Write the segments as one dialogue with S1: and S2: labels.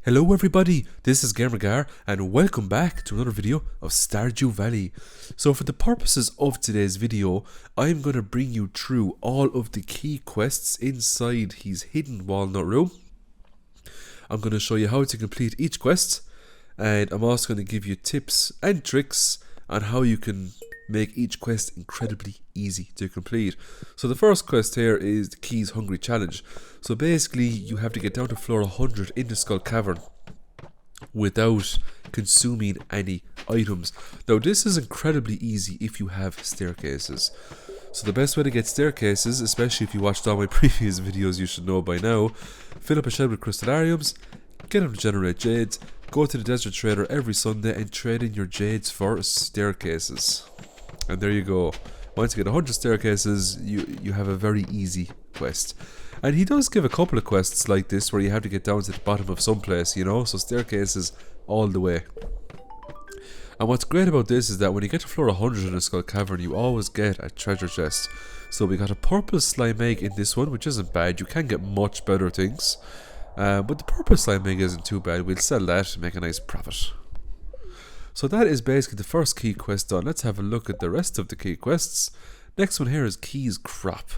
S1: Hello everybody, this is Gamergar and welcome back to another video of Stardew Valley. So for the purposes of today's video, I'm going to bring you through all of the key quests inside his hidden walnut room. I'm going to show you how to complete each quest, and I'm also going to give you tips and tricks on how you can make each quest incredibly easy to complete. So the first quest here is the Keys Hungry Challenge. So basically you have to get down to floor 100 in the Skull Cavern without consuming any items. Now this is incredibly easy if you have staircases. So the best way to get staircases, especially if you watched all my previous videos, you should know by now, fill up a shed with crystallariums, get them to generate jades, go to the desert trader every Sunday and trade in your jades for staircases. And there you go. Once you get 100 staircases, you have a very easy quest. And he does give a couple of quests like this where you have to get down to the bottom of some place, you know, so staircases all the way. And what's great about this is that when you get to floor 100 in a Skull Cavern, you always get a treasure chest. So we got a purple slime egg in this one, which isn't bad. You can get much better things. But the purple slime egg isn't too bad. We'll sell that and make a nice profit. So that is basically the first key quest done. Let's have a look at the rest of the key quests. Next one here is Keys Crop.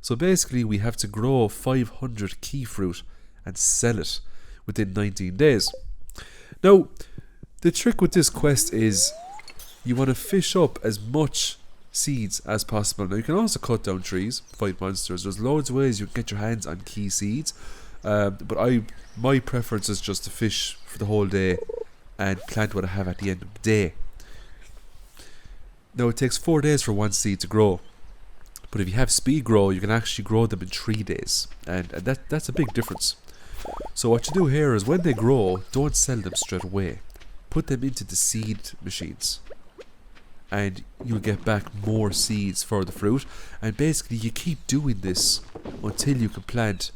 S1: So basically we have to grow 500 key fruit and sell it within 19 days. Now, the trick with this quest is you want to fish up as much seeds as possible. Now you can also cut down trees, fight monsters. There's loads of ways you can get your hands on key seeds. But my preference is just to fish for the whole day and plant what I have at the end of the day. Now it takes 4 days for one seed to grow, but if you have speed grow, you can actually grow them in 3 days, and that's a big difference. So what you do here is when they grow, don't sell them straight away. Put them into the seed machines, and you'll get back more seeds for the fruit. And basically you keep doing this until you can plant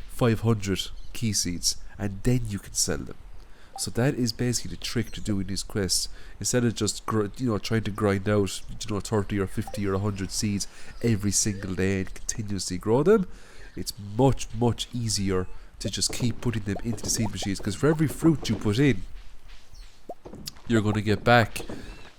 S1: 500 key seeds, and then you can sell them. So that is basically the trick to doing these quests. Instead of just trying to grind out 30 or 50 or 100 seeds every single day and continuously grow them, it's much easier to just keep putting them into the seed machines, because for every fruit you put in, you're going to get back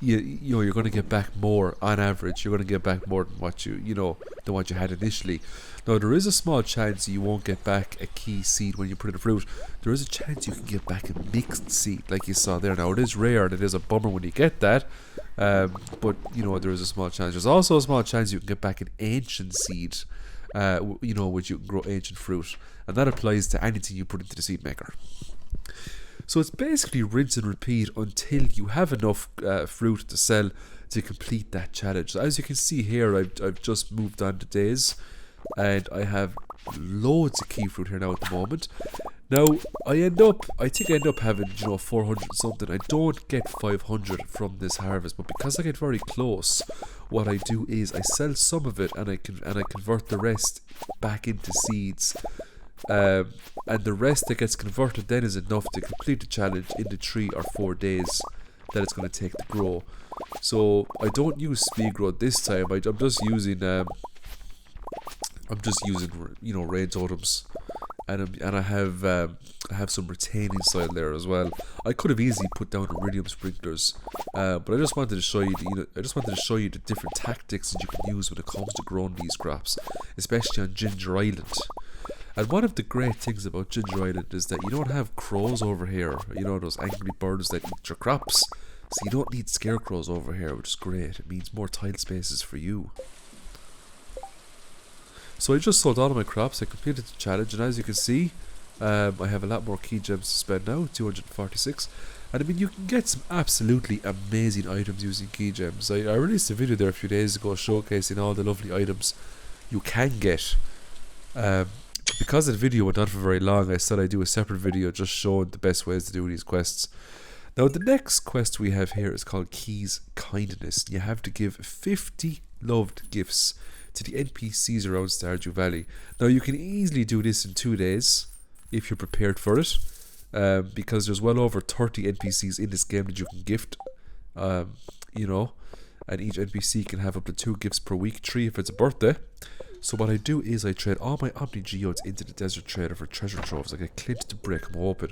S1: you're going to get back more on average. You're going to get back more than what you had initially. Now there is a small chance you won't get back a key seed when you put in a fruit. There is a chance you can get back a mixed seed like you saw there. Now it is rare and it is a bummer when you get that, but there is a small chance. There's also a small chance you can get back an ancient seed, which you can grow ancient fruit, and that applies to anything you put into the seed maker. So it's basically rinse and repeat until you have enough fruit to sell to complete that challenge. So as you can see here, I've just moved on to days, and I have loads of key fruit here now at the moment. Now I think I end up having 400 something. I don't get 500 from this harvest, but because I get very close, what I do is I sell some of it and I convert the rest back into seeds. And the rest that gets converted then is enough to complete the challenge in the 3 or 4 days that it's going to take to grow. So I don't use speed growth this time. I'm just using rain totems, and I have some retaining soil there as well. I could have easily put down iridium sprinklers, but I just wanted to show you the different tactics that you can use when it comes to growing these crops, especially on Ginger Island. And one of the great things about Ginger Island is that you don't have crows over here, those angry birds that eat your crops. So you don't need scarecrows over here, which is great. It means more tile spaces for you. So I just sold all of my crops. I completed the challenge, and as you can see, I have a lot more key gems to spend now, 246. And I mean, you can get some absolutely amazing items using key gems. I released a video there a few days ago showcasing all the lovely items you can get. Because the video went on for very long, I said I'd do a separate video just showing the best ways to do these quests. Now the next quest we have here is called Keys Kindness. You have to give 50 loved gifts to the NPCs around Stardew Valley. Now you can easily do this in 2 days if you're prepared for it, because there's well over 30 NPCs in this game that you can gift, and each NPC can have up to 2 gifts per week, 3 if it's a birthday. So what I do is I trade all my Omni Geodes into the Desert Trader for treasure troves. I get Clint to break them open.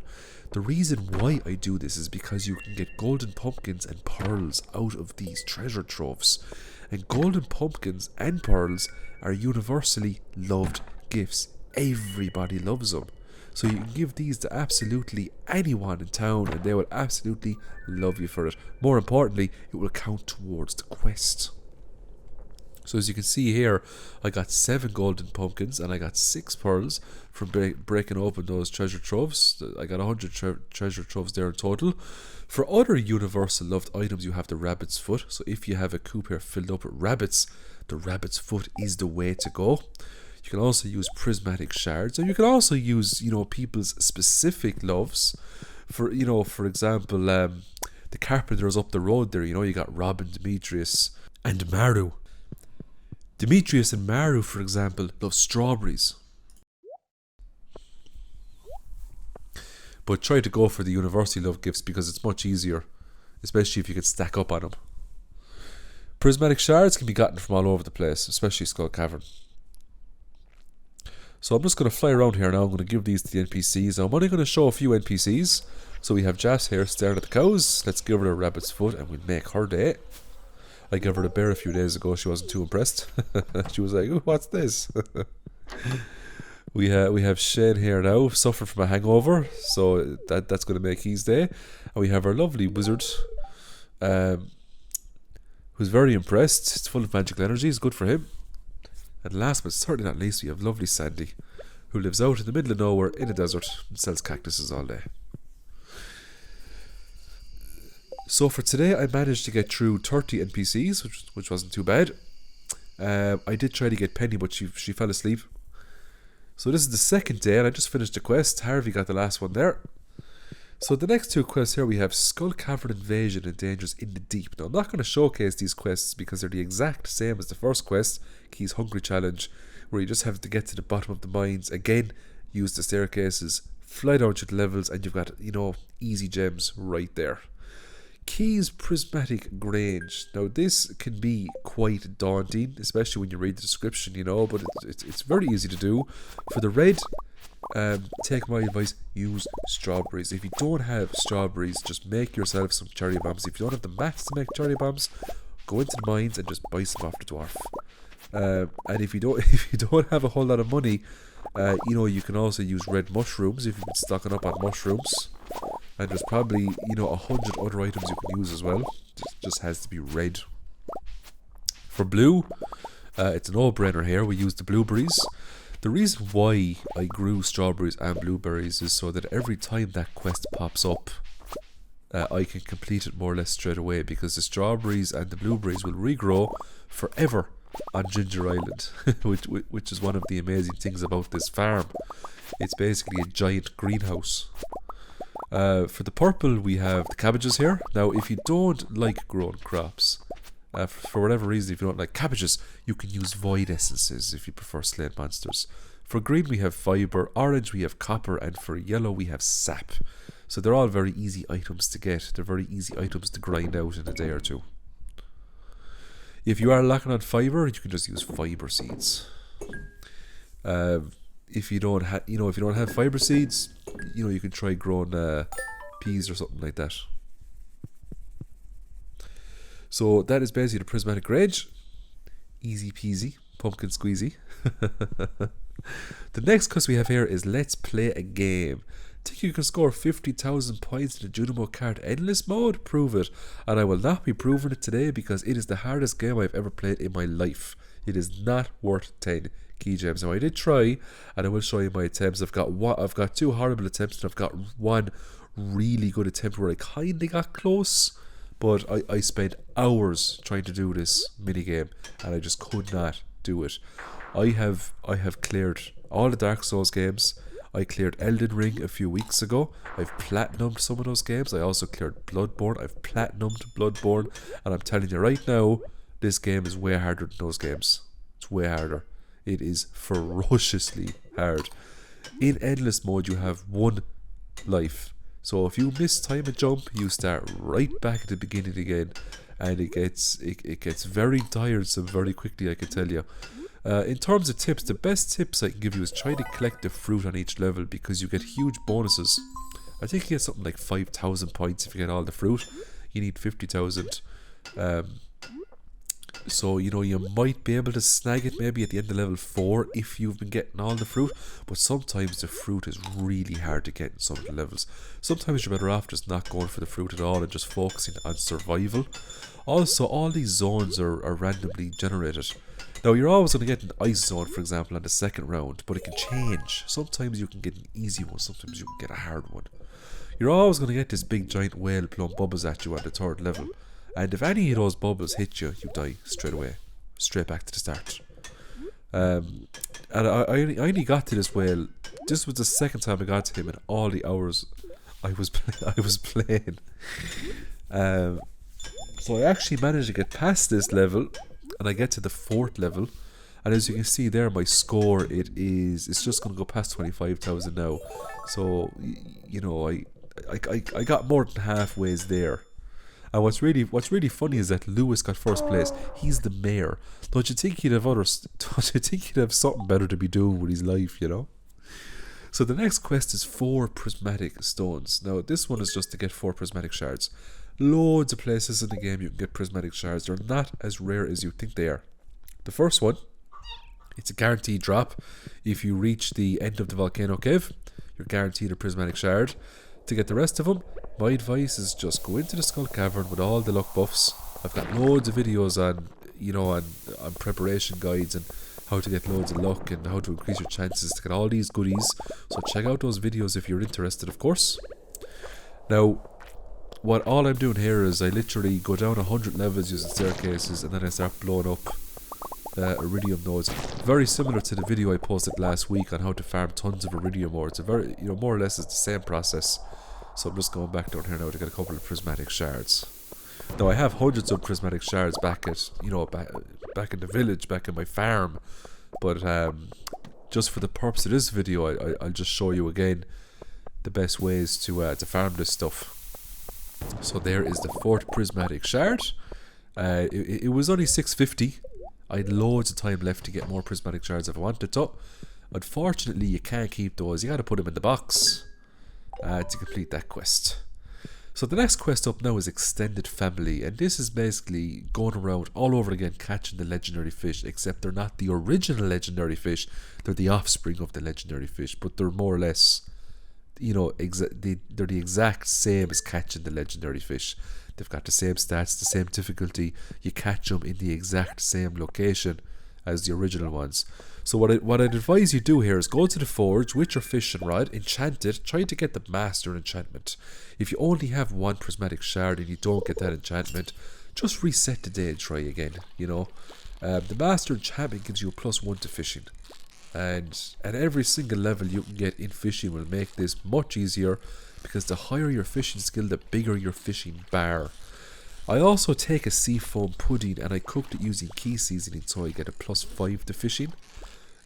S1: The reason why I do this is because you can get golden pumpkins and pearls out of these treasure troves. And golden pumpkins and pearls are universally loved gifts. Everybody loves them. So you can give these to absolutely anyone in town and they will absolutely love you for it. More importantly, it will count towards the quest. So as you can see here, I got 7 golden pumpkins and I got 6 pearls from breaking open those treasure troves. I got 100 treasure troves there in total. For other universal loved items, you have the rabbit's foot. So if you have a coop here filled up with rabbits, the rabbit's foot is the way to go. You can also use prismatic shards, and you can also use, you know, people's specific loves. For, you know, for example, the carpenters up the road there, you know, you got Robin, Demetrius, and Maru. Demetrius and Maru, for example, love strawberries. But try to go for the university love gifts because it's much easier, especially if you can stack up on them. Prismatic shards can be gotten from all over the place, especially Skull Cavern. So I'm just going to fly around here now. I'm going to give these to the NPCs. I'm only going to show a few NPCs. So we have Jas here staring at the cows. Let's give her a rabbit's foot and we'll make her day. I gave her the bear a few days ago. She wasn't too impressed. She was like, "Ooh, what's this?" we have Shane here now, suffering from a hangover. So that's going to make his day. And we have our lovely wizard, who's very impressed. It's full of magical energy. It's good for him. And last but certainly not least, we have lovely Sandy, who lives out in the middle of nowhere in a desert and sells cactuses all day. So for today, I managed to get through 30 NPCs, which wasn't too bad. I did try to get Penny, but she fell asleep. So this is the second day, and I just finished the quest. Harvey got the last one there. So the next 2 quests here, we have Skull Cavern Invasion and Dangers in the Deep. Now I'm not going to showcase these quests because they're the exact same as the first quest, Key's Hungry Challenge, where you just have to get to the bottom of the mines. Again, use the staircases, fly down to the levels, and you've got, you know, easy gems right there. Key's Prismatic Grange. Now this can be quite daunting, especially when you read the description, you know, but it's very easy to do. For the red, take my advice, use strawberries. If you don't have strawberries, just make yourself some cherry bombs. If you don't have the mats to make cherry bombs, go into the mines and just buy some off the dwarf. And if you don't have a whole lot of money, you know, you can also use red mushrooms if you've been stocking up on mushrooms. And there's probably, you know, 100 other items you can use as well. Just has to be red. For blue, it's a no-brainer here. We use the blueberries. The reason why I grew strawberries and blueberries is so that every time that quest pops up, I can complete it more or less straight away, because the strawberries and the blueberries will regrow forever on Ginger Island, which is one of the amazing things about this farm. It's basically a giant greenhouse. For the purple, we have the cabbages here. Now, if you don't like growing crops, for whatever reason, if you don't like cabbages, you can use void essences if you prefer slaying monsters. For green, we have fibre, orange, we have copper, and for yellow, we have sap. So they're all very easy items to get. They're very easy items to grind out in a day or two. If you are lacking on fibre, you can just use fibre seeds. If you don't have fibre seeds, you know, you can try growing peas or something like that. So that is basically the Prismatic Grange. Easy peasy, pumpkin squeezy. The next quest we have here is Let's Play a Game. Think you can score 50,000 points in the Junimo Kart Endless mode? Prove it. And I will not be proving it today because it is the hardest game I've ever played in my life. It is not worth 10 key gems. Now I did try, and I will show you my attempts. I've got 2 horrible attempts, and I've got 1 really good attempt where I kinda got close. But I spent hours trying to do this minigame, and I just could not do it. I have cleared all the Dark Souls games. I cleared Elden Ring a few weeks ago. I've platinumed some of those games. I also cleared Bloodborne. I've platinumed Bloodborne. And I'm telling you right now, this game is way harder than those games. It's way harder. It is ferociously hard. In Endless mode, you have 1 life. So if you miss time a jump, you start right back at the beginning again. And it gets very tiresome very quickly, I can tell you. In terms of tips, the best tips I can give you is try to collect the fruit on each level because you get huge bonuses. I think you get something like 5,000 points if you get all the fruit. You need 50,000. So, you know, you might be able to snag it maybe at the end of level 4 if you've been getting all the fruit. But sometimes the fruit is really hard to get in some of the levels. Sometimes you're better off just not going for the fruit at all and just focusing on survival. Also, all these zones are randomly generated. Now, you're always going to get an ice zone, for example, on the second round, but it can change. Sometimes you can get an easy one, sometimes you can get a hard one. You're always going to get this big giant whale blowing bubbles at you on the third level. And if any of those bubbles hit you, you die straight away. Straight back to the start. And I only got to this whale. This was the second time I got to him in all the hours I was playing. So I actually managed to get past this level. And I get to the 4th level. And as you can see there, my score, it's just going to go past 25,000 now. So, you know, I got more than halfway there. And what's really funny is that Lewis got first place. He's the mayor. Don't you think he'd have something better to be doing with his life, you know? So the next quest is 4 prismatic stones. Now this one is just to get 4 prismatic shards. Loads of places in the game you can get prismatic shards. They're not as rare as you think they are. The first one, it's a guaranteed drop. If you reach the end of the volcano cave, you're guaranteed a prismatic shard. To get the rest of them, my advice is just go into the skull cavern with all the luck buffs. I've got loads of videos on, you know, on preparation guides and how to get loads of luck and how to increase your chances to get all these goodies. So check out those videos if you're interested, of course. Now, what all I'm doing here is I literally go down 100 levels using staircases and then I start blowing up iridium nodes. Very similar to the video I posted last week on how to farm tons of iridium ore. It's a very, you know, more or less it's the same process. So I'm just going back down here now to get a couple of prismatic shards. Now I have hundreds of prismatic shards back at, you know, back in the village, back in my farm. But just for the purpose of this video, I'll just show you again the best ways to farm this stuff. So there is the 4th prismatic shard. It was only 650. I had loads of time left to get more prismatic shards if I wanted to. Unfortunately, you can't keep those. You got to put them in the box to complete that quest. So the next quest up now is Extended Family, and this is basically going around all over again catching the legendary fish, except they're not the original legendary fish. They're the offspring of the legendary fish, but they're more or less, you know, they're the exact same as catching the legendary fish. They've got the same stats, the same difficulty. You catch them in the exact same location as the original ones. So what I'd advise you do here is go to the forge with your fishing rod, enchant it, try to get the master enchantment. If you only have 1 prismatic shard and you don't get that enchantment, just reset the day and try again, you know. The master enchantment gives you a +1 to fishing. And at every single level you can get in fishing will make this much easier, because the higher your fishing skill, the bigger your fishing bar. I also take a seafoam pudding and I cooked it using key seasoning, so I get a +5 to fishing.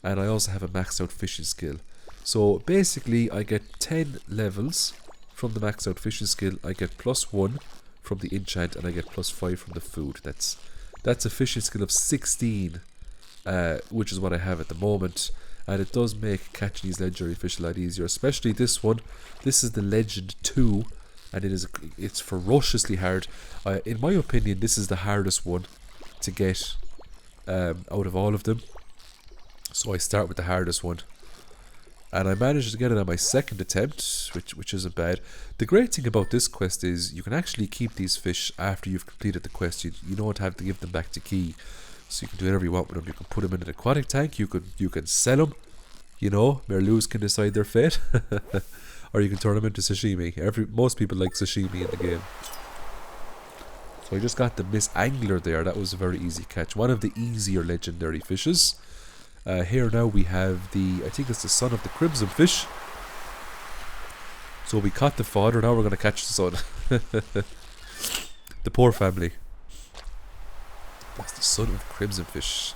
S1: And I also have a maxed out fishing skill. So basically I get 10 levels from the maxed out fishing skill. I get +1 from the enchant and I get +5 from the food. That's a fishing skill of 16, which is what I have at the moment. And it does make catching these legendary fish a lot easier, especially this one. This is the Legend 2, and it's ferociously hard. In my opinion, this is the hardest one to get out of all of them. So I start with the hardest one. And I managed to get it on my 2nd attempt, which isn't bad. The great thing about this quest is you can actually keep these fish after you've completed the quest. You don't have to give them back to Key. So you can do whatever you want with them. You can put them in an aquatic tank. You can sell them. You know, Merlus can decide their fate. Or you can turn them into sashimi. Most people like sashimi in the game. So I just got the Miss Angler there. That was a very easy catch. One of the easier legendary fishes. Here now we have I think it's the son of the crimson fish. So we caught the father. Now we're going to catch the son. The poor family. That's the son of crimson fish.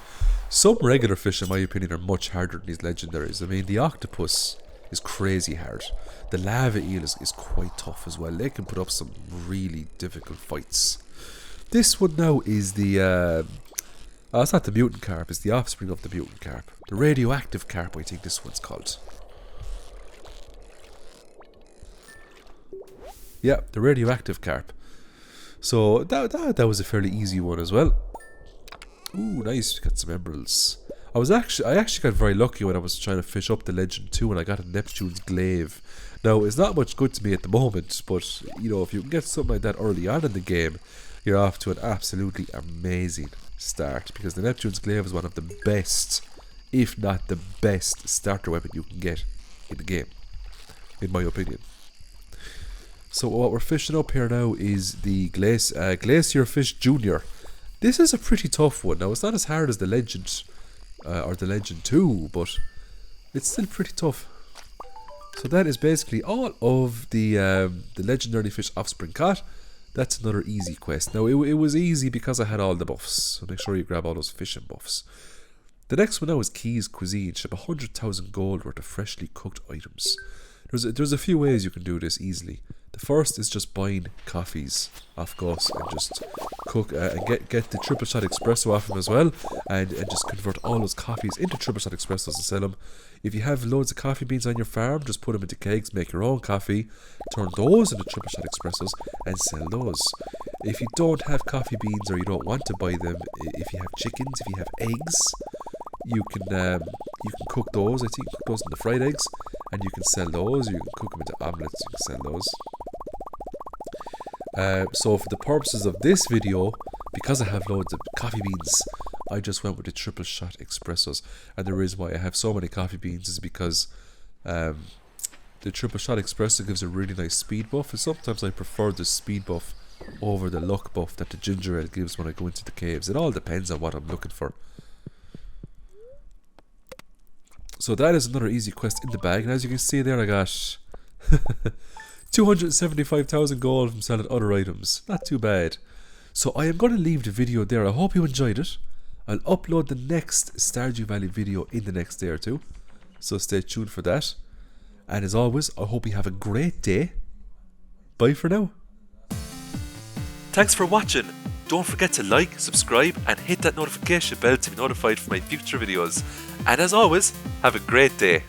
S1: Some regular fish, in my opinion, are much harder than these legendaries. I mean, the octopus is crazy hard. The lava eel is quite tough as well. They can put up some really difficult fights. This one now is the It's not the mutant carp, it's the offspring of the mutant carp. The radioactive carp, I think this one's called. Yeah, the radioactive carp. So that was a fairly easy one as well. Ooh, nice, we got some emeralds. I actually got very lucky when I was trying to fish up the Legend 2 and I got a Neptune's glaive. Now, it's not much good to me at the moment, but, you know, if you can get something like that early on in the game, you're off to an absolutely amazing start, because the Neptune's glaive is one of the best, if not the best, starter weapon you can get in the game, in my opinion. So what we're fishing up here now is the Glacier Fish Junior. This is a pretty tough one. Now, it's not as hard as the Legend or the Legend 2, but it's still pretty tough. So that is basically all of the legendary fish offspring caught. That's another easy quest. Now, it was easy because I had all the buffs, so make sure you grab all those fishing buffs. The next one now is Key's Cuisine. Ship 100,000 gold worth of freshly cooked items. There's a few ways you can do this easily. The first is just buying coffees off Gus and just cook and get the triple shot espresso off him as well, and just convert all those coffees into triple shot espressos and sell them. If you have loads of coffee beans on your farm, just put them into kegs, make your own coffee, turn those into triple shot espressos and sell those. If you don't have coffee beans or you don't want to buy them, if you have chickens, if you have eggs, you can cook those. I think you can cook those into fried eggs, and you can sell those. Or you can cook them into omelets. You can sell those. So for the purposes of this video, because I have loads of coffee beans, I just went with the triple shot espressos. And the reason why I have so many coffee beans is because the triple shot espresso gives a really nice speed buff, and sometimes I prefer the speed buff over the luck buff that the ginger ale gives when I go into the caves. It all depends on what I'm looking for. So that is another easy quest in the bag, and as you can see there, I got 275,000 gold from selling other items. Not too bad. So I am going to leave the video there. I hope you enjoyed it. I'll upload the next Stardew Valley video in the next day or two, so stay tuned for that. And as always, I hope you have a great day. Bye for now. Thanks for watching. Don't forget to like, subscribe and hit that notification bell to be notified for my future videos. And as always, have a great day.